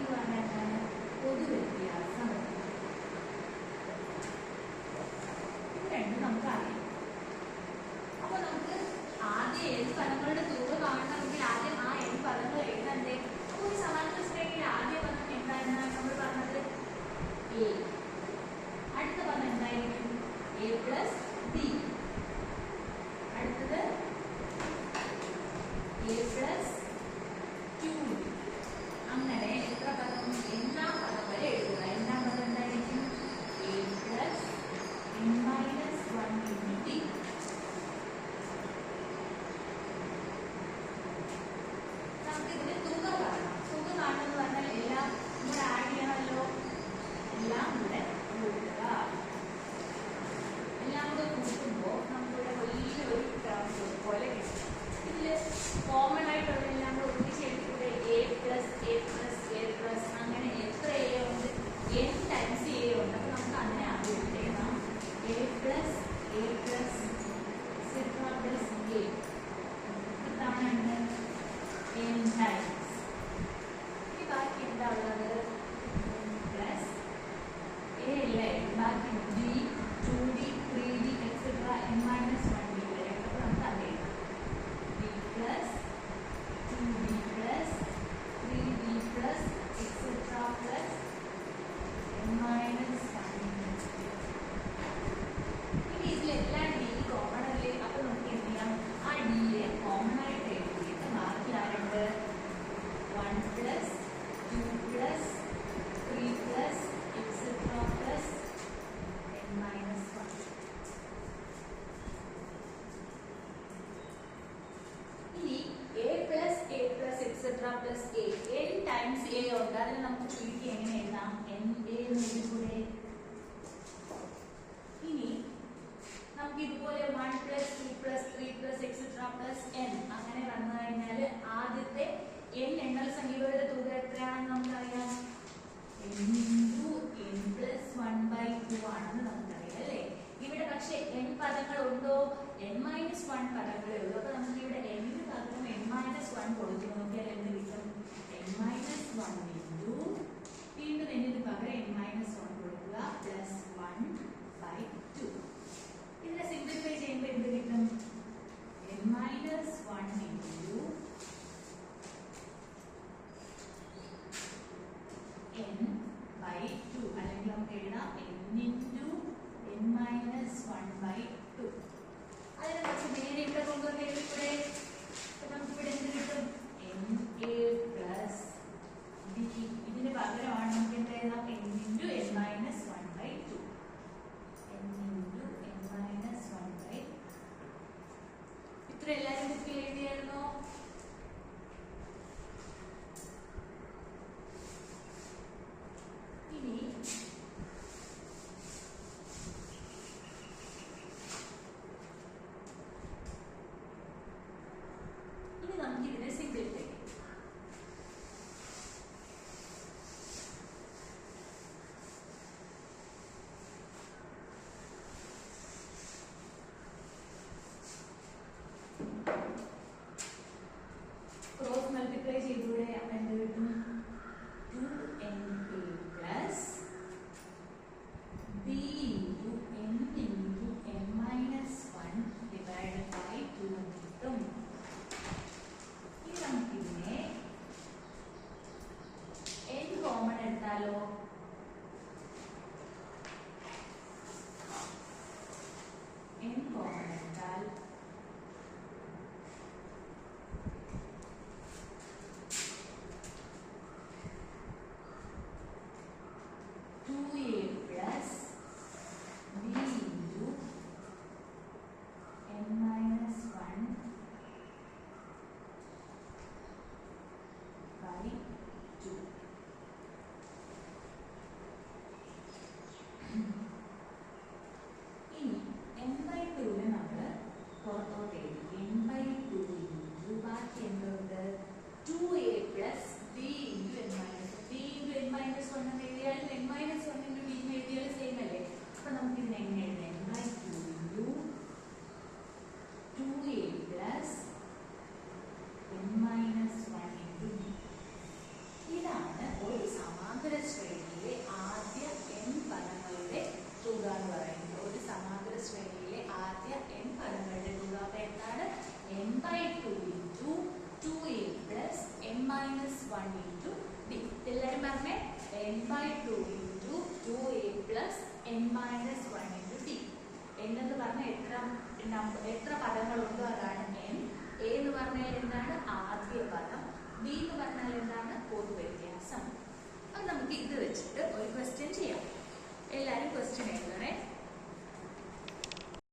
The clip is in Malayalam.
എന്ന് പറഞ്ഞാൽ എന്താണ്? പൊതുവ്യത്യാസം. ഇത് രണ്ടും നമുക്കറിയാം. അപ്പൊ നമുക്ക് ആദ്യം n പദങ്ങളുടെ തുക കാണണമെങ്കിൽ ആദ്യം ആ n പദങ്ങൾ എഴുതണ്ടേ? അപ്പോൾ ഈ സമാന്തര ശ്രേണിയിൽ ആദ്യ പദം എന്തായിരുന്നു നമ്മൾ പറഞ്ഞത്? a. അടുത്ത പദം എന്തായിരിക്കും? a plus b. അടുത്തത് a പ്ലസ് 2. അങ്ങനെ എത്ര പദം? എന്നാം പദം വരെ എഴുതുക. എന്നാം പദം എന്തായിരിക്കും? a plus n minus 1 into d. നമുക്ക് ഇതിന് തുക കാണണം. തുക കാണണം എന്ന് പറഞ്ഞാൽ എല്ലാം ഇവിടെ ആഡ് ചെയ്യണമല്ലോ. എല്ലാം കൂടെ കൂട്ടുക. എല്ലാം കൂടെ കൂട്ടുമ്പോൾ നമുക്കിവിടെ വലിയൊരു ടേം പോലെ കിട്ടും. ഇതിൽ കോമൺ ആയിട്ടുള്ള എല്ലാം കൂടെ ഒന്നിച്ച് എഴുതിക്കൂടെ? a plus A plus A plus അങ്ങനെ എത്ര എ ഉണ്ട്? n ടൈംസ് എ ഉണ്ട്. അപ്പൊ നമുക്ക് അങ്ങനെ ആദ്യം എഴുതാം. a plus A plus etcetera plus A ഇതാണ് n ടൈംസ്. ഇനി ബാക്കി എന്താ ഉള്ളത്? പ്ലസ് എ അല്ലേ? ബാക്കി d 2d 3d etcetera n minus 1d വരെ. അപ്പോൾ നമുക്ക് അത് എഴുതാം. d plus 2d plus 3d plus etcetera plus n minus 1. ഇനി ഇതിലെല്ലാം d കോമൺ അല്ലേ? അപ്പോൾ നമുക്ക് എന്ത് ചെയ്യാം? ആ d യെ കോമൺ ആയിട്ട് എഴുതിയിട്ട് ബാക്കി ആരുണ്ട്? 1 plus 2 plus 3 plus etcetera plus n minus 1. ഇനി a plus etcetera plus a n times a ഉണ്ട്. അതിന് നമുക്ക് ചുരുക്കി എങ്ങനെ എഴുതാം? n a എന്ന് എഴുതിക്കൂടെ? ഇനി നമുക്ക് ഇതുപോലെ 1 plus 2 plus 3 plus etcetera plus n അങ്ങനെ വന്നു കഴിഞ്ഞാൽ ആദ്യത്തെ n എണ്ണൽ സംഖ്യകളുടെ തുക എത്രയാണെന്ന് നമുക്കറിയാം. n ഇൻറ്റു n പ്ലസ് 1/2 ആണെന്ന് നമുക്കറിയാം അല്ലേ? ഇവിടെ പക്ഷെ n പദങ്ങൾ ഉണ്ടോ? n മൈനസ് 1 പദങ്ങളേ ഉള്ളൂ. അപ്പൊ നമുക്ക് ഇവിടെ n ന് പകരം n മൈനസ് 1 കൊടുത്തു നോക്കിയാൽ എന്ത് കിട്ടും? n മൈനസ് 1 ഇൻറ്റു വീണ്ടും n ന് പകരം n മൈനസ് 1 കൊടുക്കുക പ്ലസ് 1/2. ഇതിനെ സിംപ്ലിഫൈ ചെയ്യുമ്പോൾ എന്ത് കിട്ടും? n മൈനസ് 1 ഇൻറ്റു n/2 അല്ലെങ്കിൽ നമുക്ക് എഴുതാം n ഇൻറ്റു n മൈനസ് 1/2. അതിനെ നമുക്ക് നേരെ ഇവിടെ കൊണ്ടുവന്ന് എഴുതിക്കൂടെ? നമുക്ക് ഇവിടെ എന്ത് കിട്ടും? na plus d. ഇതിന് പകരമാണ് നമുക്ക് എന്ത് എഴുതാം? n into n minus 1/2. n into n minus 1/2. ഇത്ര എല്ലാവരും ബുക്കിൽ എഴുതിയായിരുന്നോ? ഇനി നമുക്ക് ഇതിനെ സിംപ്ലിഫൈ ചെയ്യാം. ക്രോസ് മൾട്ടിപ്ലൈ ചെയ്തൂടെ? അപ്പൊ എന്ത് കിട്ടും? 2na plus b into n into n minus 1 divided by 2 കിട്ടും. ഇനി നമുക്കിതിനെ n കോമൺ എടുത്താലോ? n കോമൺ എടുത്താൽ n/2 into 2a plus n minus 1 into t. n എന്ന് പറഞ്ഞാൽ എത്ര പദങ്ങളുണ്ടോ അതാണ് n. a എന്ന് പറഞ്ഞാൽ എന്താണ്? ആദ്യ പദം. b എന്ന് പറഞ്ഞാൽ എന്താണ്? പൊതുവ്യത്യാസം. അപ്പം നമുക്ക് ഇത് വെച്ചിട്ട് ഒരു ക്വസ്റ്റ്യൻ ചെയ്യാം. എല്ലാവരും ക്വസ്റ്റ്യൻ എഴുതണേ.